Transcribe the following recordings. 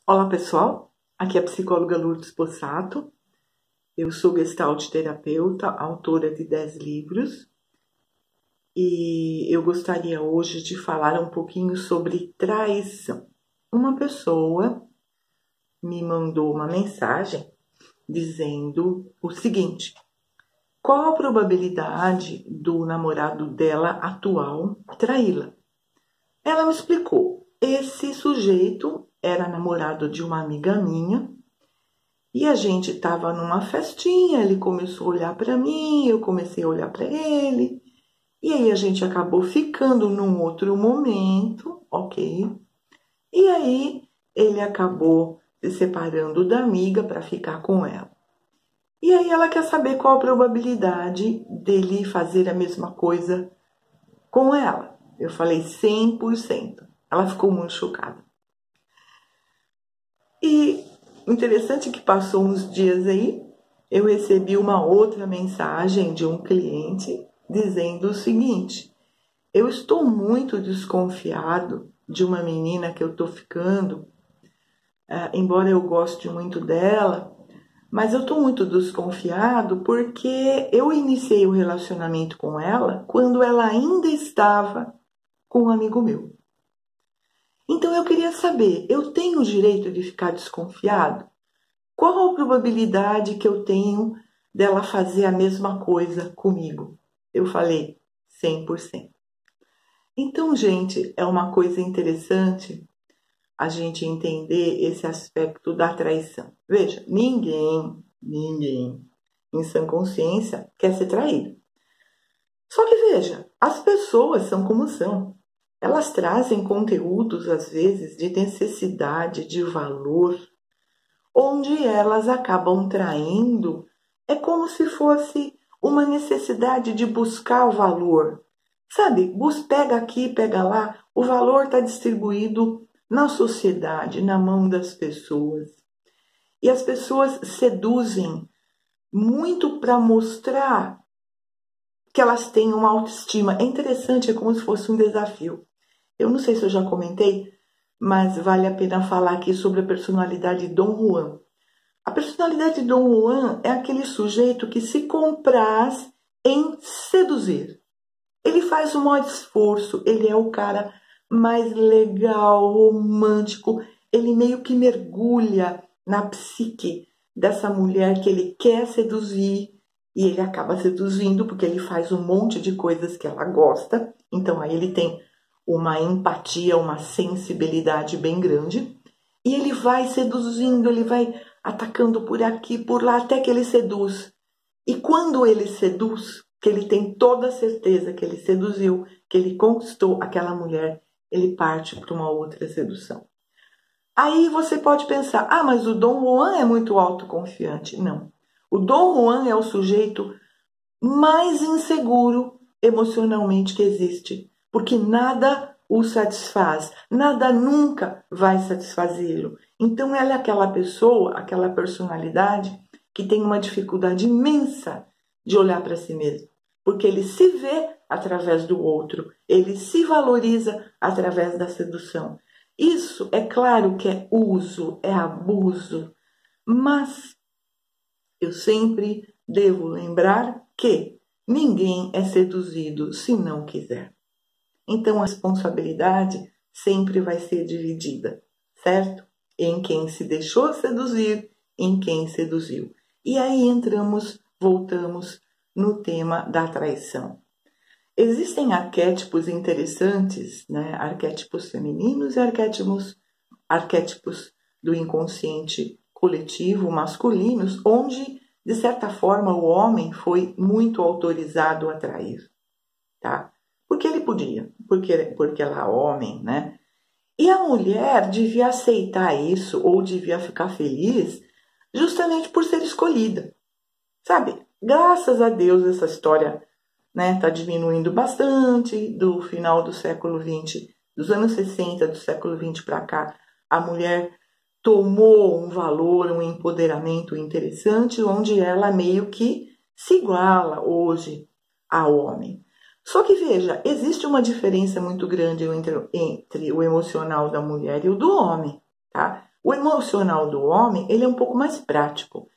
Olá pessoal, aqui é a psicóloga Lourdes Possato, eu sou gestalt terapeuta, autora de 10 livros e eu gostaria hoje de falar um pouquinho sobre traição. Uma pessoa me mandou uma mensagem dizendo o seguinte: qual a probabilidade do namorado dela atual traí-la? Ela me explicou. Esse sujeito era namorado de uma amiga minha e a gente estava numa festinha, ele começou a olhar para mim, eu comecei a olhar para ele e aí a gente acabou ficando num outro momento, ok? E aí ele acabou se separando da amiga para ficar com ela. E aí ela quer saber qual a probabilidade dele fazer a mesma coisa com ela. Eu falei 100%. Ela ficou muito chocada. E interessante que passou uns dias aí, eu recebi uma outra mensagem de um cliente dizendo o seguinte: eu estou muito desconfiado de uma menina que eu estou ficando, embora eu goste muito dela, mas eu estou muito desconfiado porque eu iniciei o relacionamento com ela quando ela ainda estava com um amigo meu. Então eu queria saber, eu tenho o direito de ficar desconfiado? Qual a probabilidade que eu tenho dela fazer a mesma coisa comigo? Eu falei 100%. Então, gente, é uma coisa interessante a gente entender esse aspecto da traição. Veja, ninguém em sã consciência quer ser traído. Só que veja, as pessoas são como são. Elas trazem conteúdos, às vezes, de necessidade, de valor, onde elas acabam traindo. É como se fosse uma necessidade de buscar o valor. Sabe, pega aqui, pega lá, o valor está distribuído na sociedade, na mão das pessoas. E as pessoas seduzem muito para mostrar que elas têm uma autoestima. É interessante, é como se fosse um desafio. Eu não sei se eu já comentei, mas vale a pena falar aqui sobre a personalidade de Dom Juan. A personalidade de Dom Juan é aquele sujeito que se compraz em seduzir. Ele faz o maior esforço, ele é o cara mais legal, romântico, ele meio que mergulha na psique dessa mulher que ele quer seduzir e ele acaba seduzindo porque ele faz um monte de coisas que ela gosta. Então aí ele tem uma empatia, uma sensibilidade bem grande e ele vai seduzindo, ele vai atacando por aqui, por lá, até que ele seduz. E quando ele seduz, que ele tem toda a certeza que ele seduziu, que ele conquistou aquela mulher, ele parte para uma outra sedução. Aí você pode pensar, mas o Dom Juan é muito autoconfiante. Não. O Dom Juan é o sujeito mais inseguro emocionalmente que existe, porque nada o satisfaz, nada nunca vai satisfazê-lo. Então ela é aquela pessoa, aquela personalidade que tem uma dificuldade imensa de olhar para si mesmo, porque ele se vê através do outro, ele se valoriza através da sedução. Isso é claro que é uso, é abuso, mas eu sempre devo lembrar que ninguém é seduzido se não quiser. Então a responsabilidade sempre vai ser dividida, certo? Em quem se deixou seduzir, em quem seduziu. E aí voltamos no tema da traição. Existem arquétipos interessantes, né? Arquétipos femininos e arquétipos do inconsciente coletivo masculinos, onde, de certa forma, o homem foi muito autorizado a trair, tá? Porque ele podia, porque ela é homem, né? E a mulher devia aceitar isso ou devia ficar feliz justamente por ser escolhida. Sabe, graças a Deus essa história tá diminuindo bastante do final do século XX, dos anos 60 do século XX para cá. A mulher tomou um valor, um empoderamento interessante, onde ela meio que se iguala hoje ao homem. Só que veja, existe uma diferença muito grande entre o emocional da mulher e o do homem, tá? O emocional do homem, ele é um pouco mais prático.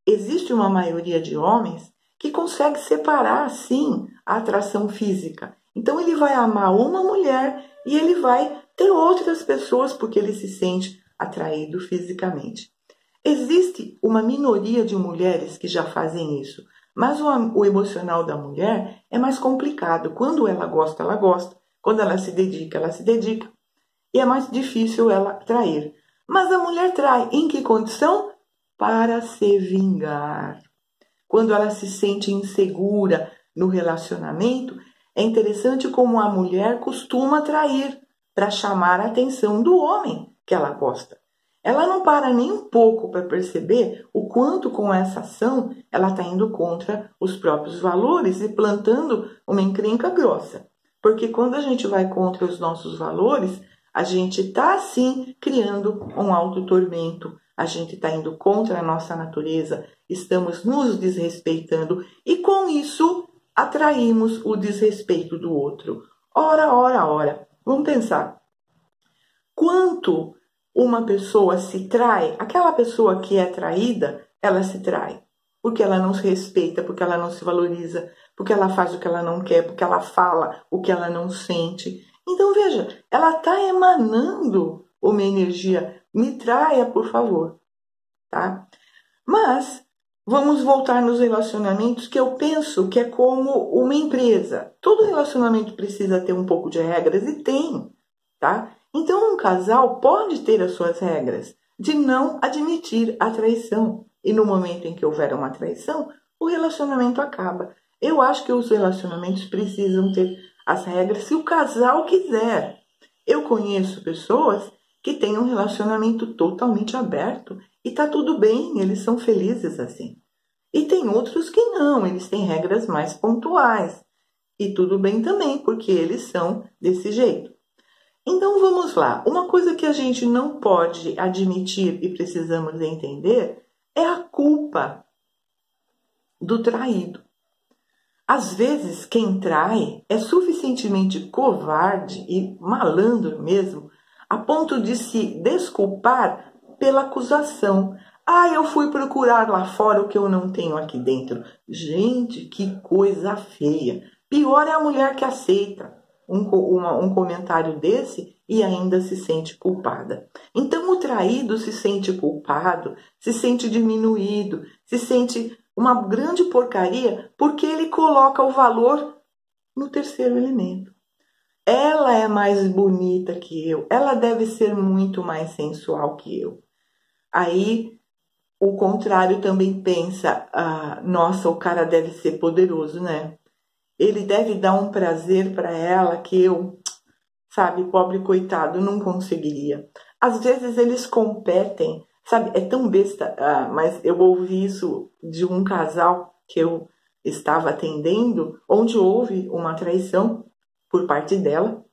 Existe uma maioria de homens que consegue separar, sim, a atração física. Então ele vai amar uma mulher e ele vai ter outras pessoas porque ele se sente atraído fisicamente. Existe uma minoria de mulheres que já fazem isso, mas o emocional da mulher é mais complicado. Quando ela gosta, ela gosta. Quando ela se dedica, ela se dedica. E é mais difícil ela trair. Mas a mulher trai. Em que condição? Para se vingar. Quando ela se sente insegura no relacionamento, é interessante como a mulher costuma trair para chamar a atenção do homem que ela gosta. Ela não para nem um pouco para perceber o quanto com essa ação ela está indo contra os próprios valores e plantando uma encrenca grossa. Porque quando a gente vai contra os nossos valores, a gente está, sim, criando um autotormento. A gente está indo contra a nossa natureza, estamos nos desrespeitando e, com isso, atraímos o desrespeito do outro. Ora, ora, ora. Vamos pensar. Quanto uma pessoa se trai, aquela pessoa que é traída, ela se trai. Porque ela não se respeita, porque ela não se valoriza, porque ela faz o que ela não quer, porque ela fala o que ela não sente. Então, veja, ela está emanando uma energia. Me traia, por favor. Tá? Mas vamos voltar nos relacionamentos, que eu penso que é como uma empresa. Todo relacionamento precisa ter um pouco de regras e tem. Tá? Então, um casal pode ter as suas regras de não admitir a traição. E no momento em que houver uma traição, o relacionamento acaba. Eu acho que os relacionamentos precisam ter as regras se o casal quiser. Eu conheço pessoas que têm um relacionamento totalmente aberto e tá tudo bem, eles são felizes assim. E tem outros que não, eles têm regras mais pontuais. E tudo bem também, porque eles são desse jeito. Então vamos lá, uma coisa que a gente não pode admitir e precisamos entender é a culpa do traído. Às vezes, quem trai é suficientemente covarde e malandro mesmo, a ponto de se desculpar pela acusação. Ah, eu fui procurar lá fora o que eu não tenho aqui dentro. Gente, que coisa feia. Pior é a mulher que aceita um comentário desse e ainda se sente culpada. Então, o traído se sente culpado, se sente diminuído, se sente uma grande porcaria porque ele coloca o valor no terceiro elemento. Ela é mais bonita que eu, ela deve ser muito mais sensual que eu. Aí o contrário também pensa, nossa, o cara deve ser poderoso, né? Ele deve dar um prazer para ela que eu, sabe, pobre coitado, não conseguiria. Às vezes eles competem. Sabe, é tão besta, mas eu ouvi isso de um casal que eu estava atendendo, onde houve uma traição por parte dela,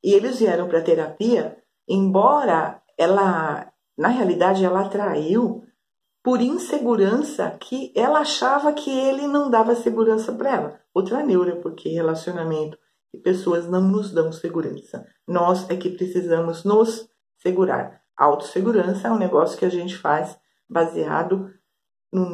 e eles vieram para terapia, embora ela, na realidade, ela traiu por insegurança que ela achava que ele não dava segurança para ela. Outra neura, porque relacionamento e pessoas não nos dão segurança. Nós é que precisamos nos segurar. A autossegurança é um negócio que a gente faz baseado nos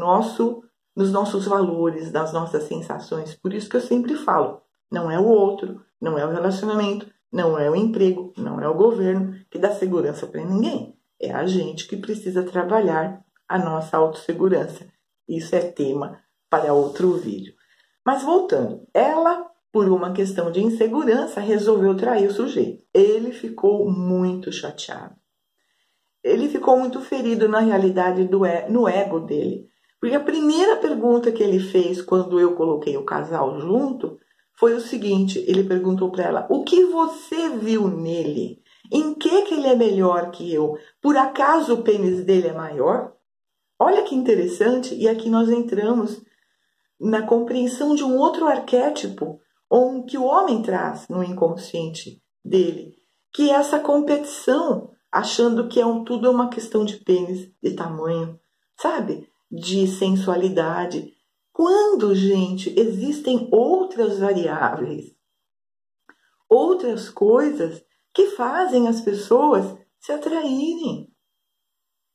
nossos valores, nas nossas sensações. Por isso que eu sempre falo, não é o outro, não é o relacionamento, não é o emprego, não é o governo que dá segurança para ninguém. É a gente que precisa trabalhar a nossa autossegurança. Isso é tema para outro vídeo. Mas voltando, ela, por uma questão de insegurança, resolveu trair o sujeito. Ele ficou muito chateado. Ele ficou muito ferido na realidade no ego dele. Porque a primeira pergunta que ele fez quando eu coloquei o casal junto foi o seguinte, ele perguntou para ela, o que você viu nele? Em que ele é melhor que eu? Por acaso o pênis dele é maior? Olha que interessante, e aqui nós entramos na compreensão de um outro arquétipo que o homem traz no inconsciente dele, que é essa competição, achando que tudo é uma questão de pênis, de tamanho, sabe? De sensualidade. Quando, gente, existem outras variáveis, outras coisas que fazem as pessoas se atraírem.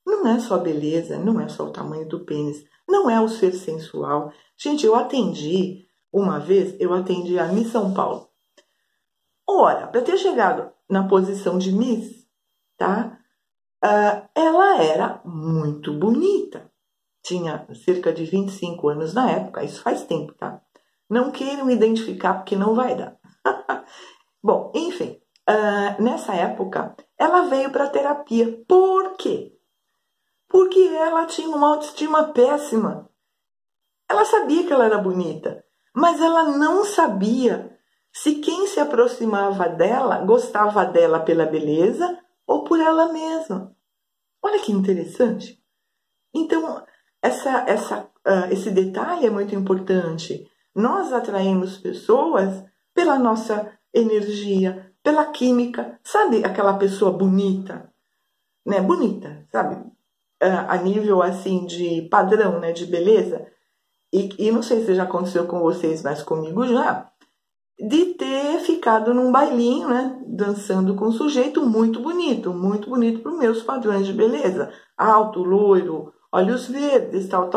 Não é só beleza, não é só o tamanho do pênis, não é o ser sensual. Gente, uma vez eu atendi a Miss São Paulo. Ora, para ter chegado na posição de Miss, tá? Ela era muito bonita. Tinha cerca de 25 anos na época, isso faz tempo, tá? Não queiram identificar porque não vai dar. Bom, enfim, nessa época ela veio para terapia. Por quê? Porque ela tinha uma autoestima péssima. Ela sabia que ela era bonita, mas ela não sabia se quem se aproximava dela gostava dela pela beleza ou por ela mesma. Olha que interessante. Então, esse detalhe é muito importante. Nós atraímos pessoas pela nossa energia, pela química. Sabe aquela pessoa bonita? Né? Bonita, sabe? A nível assim de padrão, né? De beleza. E não sei se já aconteceu com vocês, mas comigo já. De ter ficado num bailinho, né? Dançando com um sujeito muito bonito para os meus padrões de beleza. Alto, loiro, olhos verdes, tal,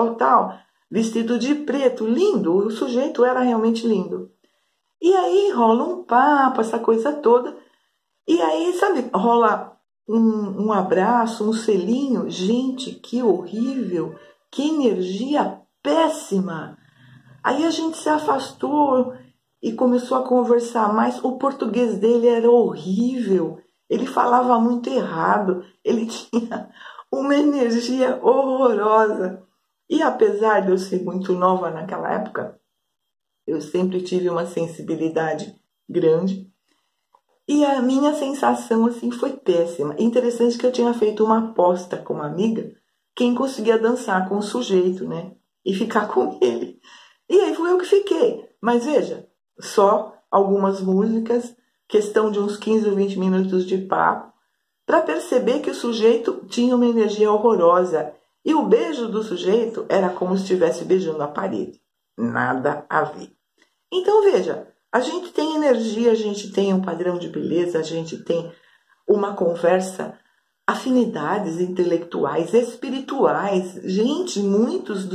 vestido de preto, lindo, o sujeito era realmente lindo. E aí rola um papo, essa coisa toda, e aí, sabe, rola um abraço, um selinho. Gente, que horrível, que energia péssima. Aí a gente se afastou e começou a conversar mais. O português dele era horrível, ele falava muito errado, ele tinha uma energia horrorosa. E apesar de eu ser muito nova naquela época, eu sempre tive uma sensibilidade grande. E a minha sensação assim foi péssima. Interessante que eu tinha feito uma aposta com uma amiga, quem conseguia dançar com o sujeito, né? E ficar com ele. E aí fui eu que fiquei. Mas veja, só algumas músicas, questão de uns 15 ou 20 minutos de papo, para perceber que o sujeito tinha uma energia horrorosa. E o beijo do sujeito era como se estivesse beijando a parede. Nada a ver. Então, veja, a gente tem energia, a gente tem um padrão de beleza, a gente tem uma conversa, afinidades intelectuais, espirituais. Gente, muitos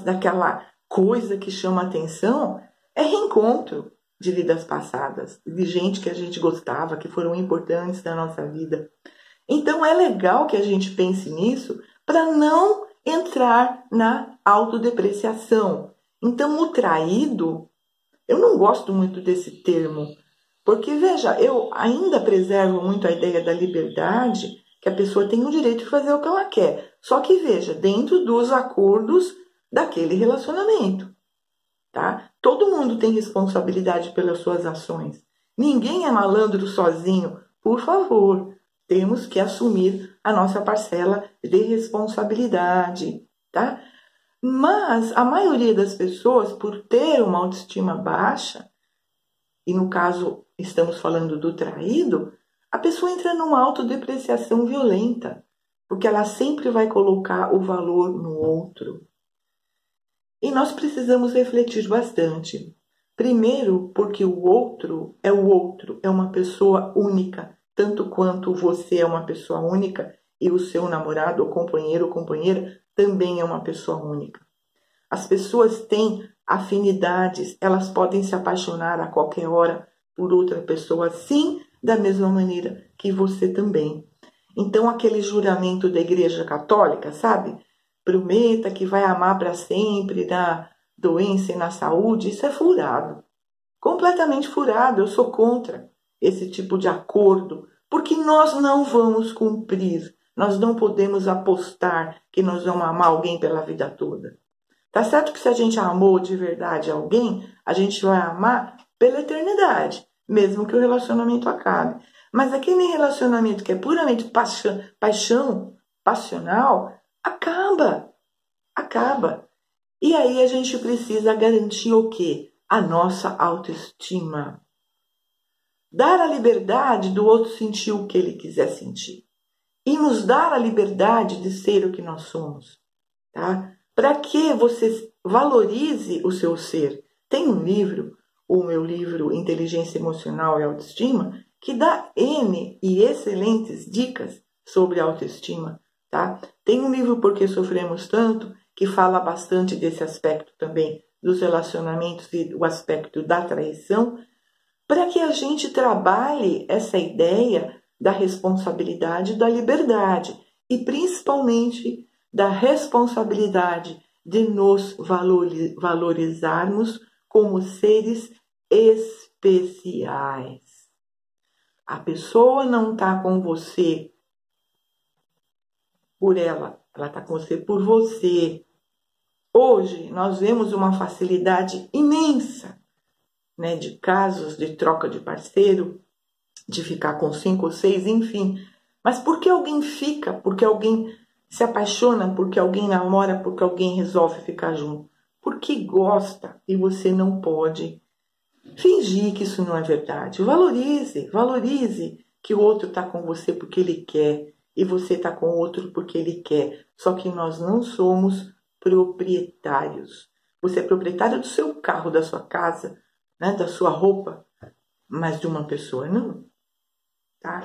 daquela coisa que chama atenção é reencontro de vidas passadas, de gente que a gente gostava, que foram importantes na nossa vida. Então é legal que a gente pense nisso para não entrar na autodepreciação. Então o traído, eu não gosto muito desse termo, porque veja, eu ainda preservo muito a ideia da liberdade, que a pessoa tem o direito de fazer o que ela quer. Só que veja, dentro dos acordos daquele relacionamento. Tá? Todo mundo tem responsabilidade pelas suas ações. Ninguém é malandro sozinho. Por favor, temos que assumir a nossa parcela de responsabilidade. Tá? Mas a maioria das pessoas, por ter uma autoestima baixa, e no caso estamos falando do traído, a pessoa entra numa autodepreciação violenta, porque ela sempre vai colocar o valor no outro. E nós precisamos refletir bastante. Primeiro, porque o outro, é uma pessoa única, tanto quanto você é uma pessoa única e o seu namorado, ou companheiro ou companheira também é uma pessoa única. As pessoas têm afinidades, elas podem se apaixonar a qualquer hora por outra pessoa, sim, da mesma maneira que você também. Então, aquele juramento da Igreja Católica, sabe? Prometa que vai amar para sempre na doença e na saúde, isso é furado. Completamente furado, eu sou contra esse tipo de acordo, porque nós não vamos cumprir, nós não podemos apostar que nós vamos amar alguém pela vida toda. Tá certo que se a gente amou de verdade alguém, a gente vai amar pela eternidade, mesmo que o relacionamento acabe. Mas aquele relacionamento que é puramente passional, acaba. E aí a gente precisa garantir o quê? A nossa autoestima. Dar a liberdade do outro sentir o que ele quiser sentir. E nos dar a liberdade de ser o que nós somos. Tá? Para que você valorize o seu ser. Tem um livro, o meu livro Inteligência Emocional e Autoestima, que dá N e excelentes dicas sobre autoestima. tá? Tem um livro Por que Sofremos Tanto, que fala bastante desse aspecto também dos relacionamentos e o aspecto da traição, para que a gente trabalhe essa ideia da responsabilidade e da liberdade, e principalmente da responsabilidade de nos valorizarmos como seres especiais. A pessoa não está com você por ela está com você por você. Hoje nós vemos uma facilidade imensa, né, de casos de troca de parceiro, de ficar com 5 ou 6, enfim. Mas por que alguém fica? Porque alguém se apaixona? Porque alguém namora? Porque alguém resolve ficar junto? Porque gosta e você não pode fingir que isso não é verdade. Valorize que o outro está com você porque ele quer e você está com o outro porque ele quer. Só que nós não somos proprietários. Você é proprietário do seu carro, da sua casa, né, da sua roupa, mas de uma pessoa não, tá?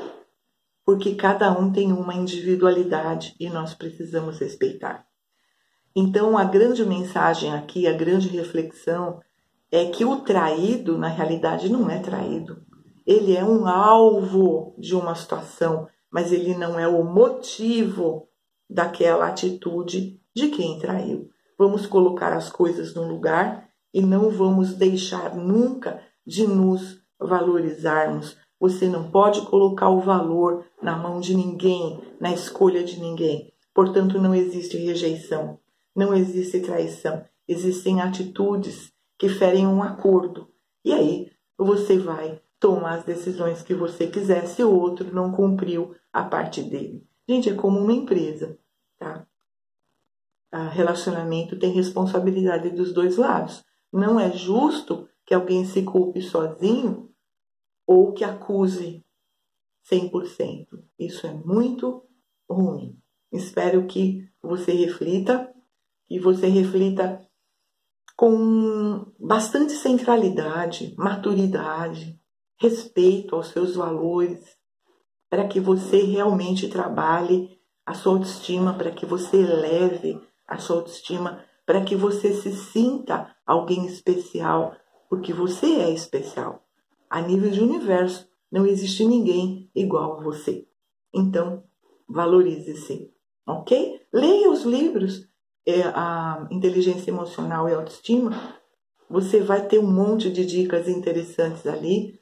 Porque cada um tem uma individualidade e nós precisamos respeitar. Então, a grande mensagem aqui, a grande reflexão é que o traído, na realidade, não é traído. Ele é um alvo de uma situação, mas ele não é o motivo daquela atitude de quem traiu. Vamos colocar as coisas no lugar e não vamos deixar nunca de nos valorizarmos. Você não pode colocar o valor na mão de ninguém, na escolha de ninguém. Portanto, não existe rejeição, não existe traição. Existem atitudes que ferem um acordo. E aí você vai tomar as decisões que você quiser se o outro não cumpriu a parte dele. Gente, é como uma empresa, tá? Relacionamento tem responsabilidade dos dois lados. Não é justo que alguém se culpe sozinho ou que acuse 100%. Isso é muito ruim. Espero que você reflita e você reflita com bastante centralidade, maturidade, respeito aos seus valores, para que você realmente trabalhe a sua autoestima, para que você eleve a sua autoestima, para que você se sinta alguém especial, porque você é especial. A nível de universo, não existe ninguém igual a você. Então, valorize-se, ok? Leia os livros, a inteligência emocional e autoestima. Você vai ter um monte de dicas interessantes ali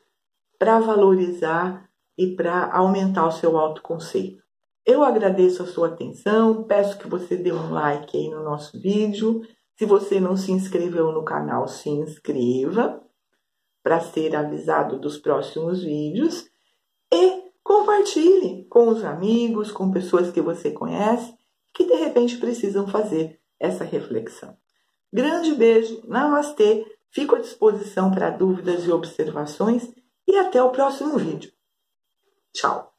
para valorizar e para aumentar o seu autoconceito. Eu agradeço a sua atenção, peço que você dê um like aí no nosso vídeo. Se você não se inscreveu no canal, se inscreva para ser avisado dos próximos vídeos e compartilhe com os amigos, com pessoas que você conhece, que de repente precisam fazer essa reflexão. Grande beijo, namastê, fico à disposição para dúvidas e observações e até o próximo vídeo. Tchau!